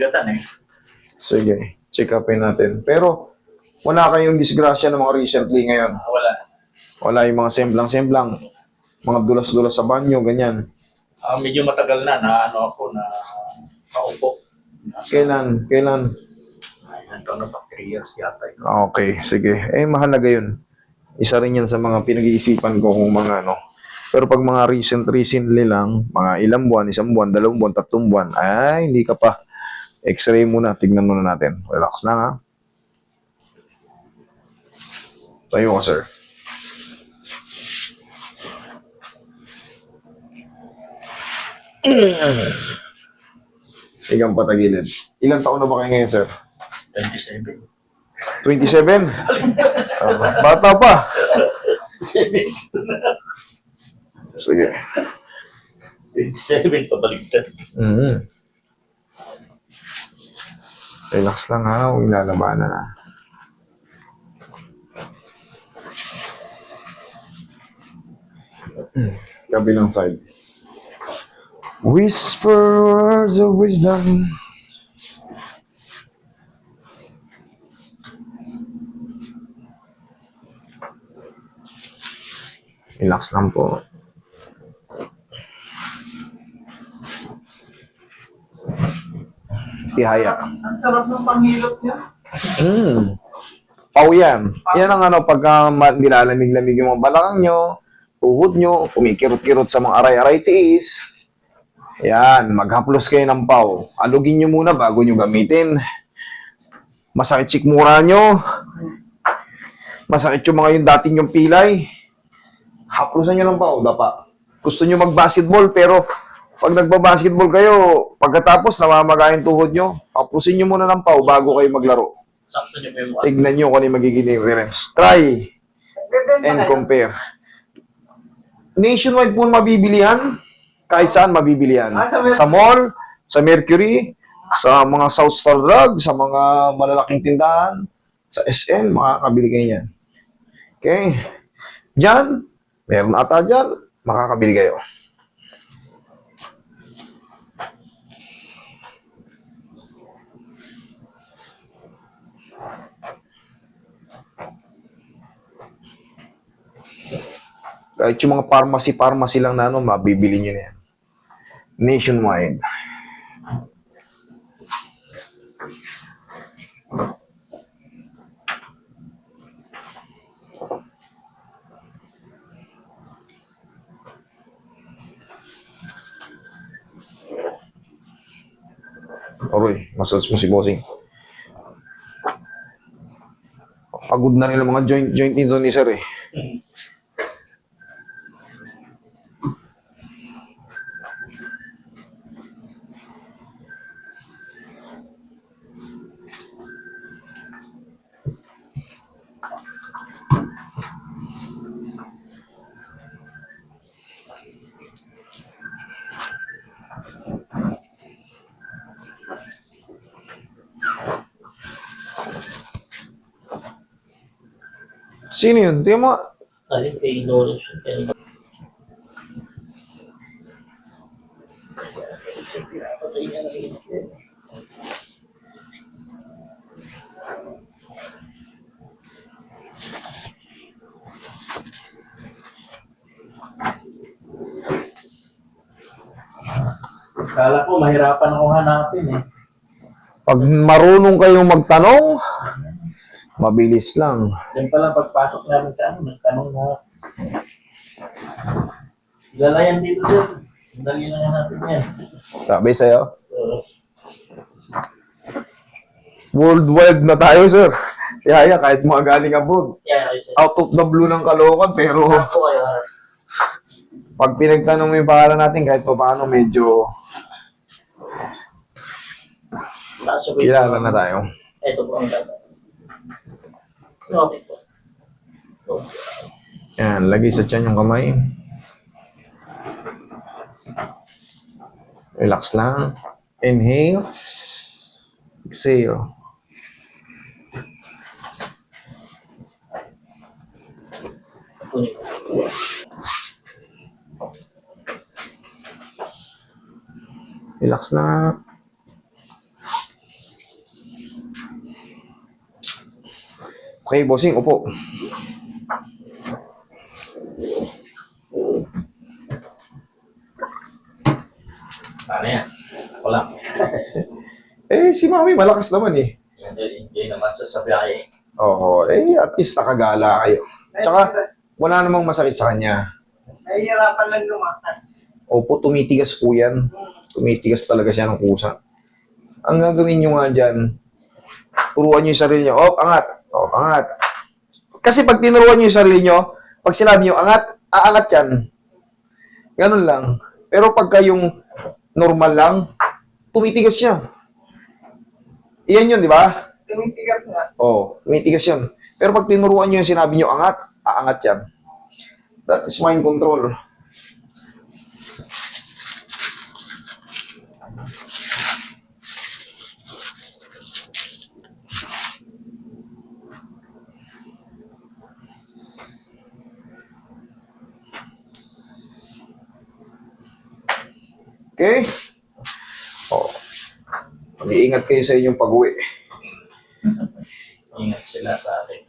bigatan eh. Sige, check upin natin. Pero, wala kayong disgrasya ng mga recently ngayon. Wala. Wala yung mga semblang-semblang, mga dulas-dulas sa banyo, ganyan. Medyo matagal na ano ako na paupo. Kailan? Ilan taon na ba? 3 years yata. Okay, sige. Mahalaga yun. Isa rin yan sa mga pinag-iisipan ko kung mga ano. Pero pag mga recently lang, mga ilang buwan, 1 buwan, 2 buwan, 3 buwan, hindi ka pa. X-ray muna, tignan muna natin. Relax lang ha. Tayo ka, sir. Igang patagilid. Ilang taon na ba kayo ngayon, sir? 27. 27? Bata pa. Sige. 27 pabaligtad. Relax lang ha, huwag lalabanan na. Kabilang side. Whisper words of wisdom. Relax lang po. Tihaya. Ang sarap ng panghilot niya. Pau yan. Yan ang ano, pagka nilalamig-lamig yung mga balakang nyo, tuhod nyo, kumikirot-kirot sa mga aray-aray tiis. Yan, maghaplos kayo ng pau. Alugin nyo muna bago nyo gamitin. Masakit sikmura nyo. Masakit yung mga yung dating yung pilay. Haplosan nyo ng pau, dapa. Gusto nyo mag-basketball, pero pag nagba-basketball kayo, pagkatapos namamaga yung tuhod nyo, haplosin nyo muna ng pau bago kayo maglaro. Sakto niyo pa yung Tignan nyo kung ano yung magiging difference. Try and compare. Nationwide po mabibilihan. Kahit saan mabibilihan. Sa mall, sa Mercury, sa mga South Star Drug, sa mga malalaking tindahan, sa SM, makakabili kayo yan. Okay? Diyan, meron ata dyan, makakabili kayo. Kahit yung mga pharmacy lang na ano, mabibili nyo na yan. Nationwide. Aroy, massage mo si bossing. Pagod na rin ang mga joint nito ni sir eh. Sino yun? Tingnan mo. Ayun kay Lawrence. Kala ko mahirapan akong hanapin eh. Pag marunong kayong magtanong, mabilis lang. Yan pala pagpasok namin sa ano, nagtanong na. Galayan dito sir. Dali lang natin yan. Sabi sa'yo, worldwide na tayo, sir. Kaya kahit mga galing abroad. Yeah, sir. Out of the blue ng Caloocan, pero Ako kayo. pag pinagtanong mo yung pangalan natin, kahit pa paano, medyo kilala na tayo. Ito po ang data. Okay po. Yan, lagay sa tiyan yung kamay. Relax lang. Inhale. Exhale. Relax lang. Okay, bossing, upo. Ano yan? Ako lang. Eh, si mami malakas naman eh. Enjoy naman sa biyahe. Oo, eh, at least nakagala kayo. Tsaka, wala namang masakit sa kanya. Nahihirapan lang lumakad. Opo, tumitigas po yan. Tumitigas talaga siya ng kusa. Ang gagawin nyo nga dyan, turuan nyo yung sarili nyo. Oh, angat. Oh, angat. Kasi pag tinuruan nyo yung sarili nyo, pag sinabi nyo, angat, aangat yan. Ganun lang. Pero pagka yung normal lang, tumitigas siya. Iyan yun, di ba? Tumitigas nga. Oo, tumitigas yun. Pero pag tinuruan nyo yung sinabi nyo, angat, aangat yan. That is mind control. Okay? Oh. Mag-iingat kayo sa inyong pag-uwi. Ingat sila sa atin.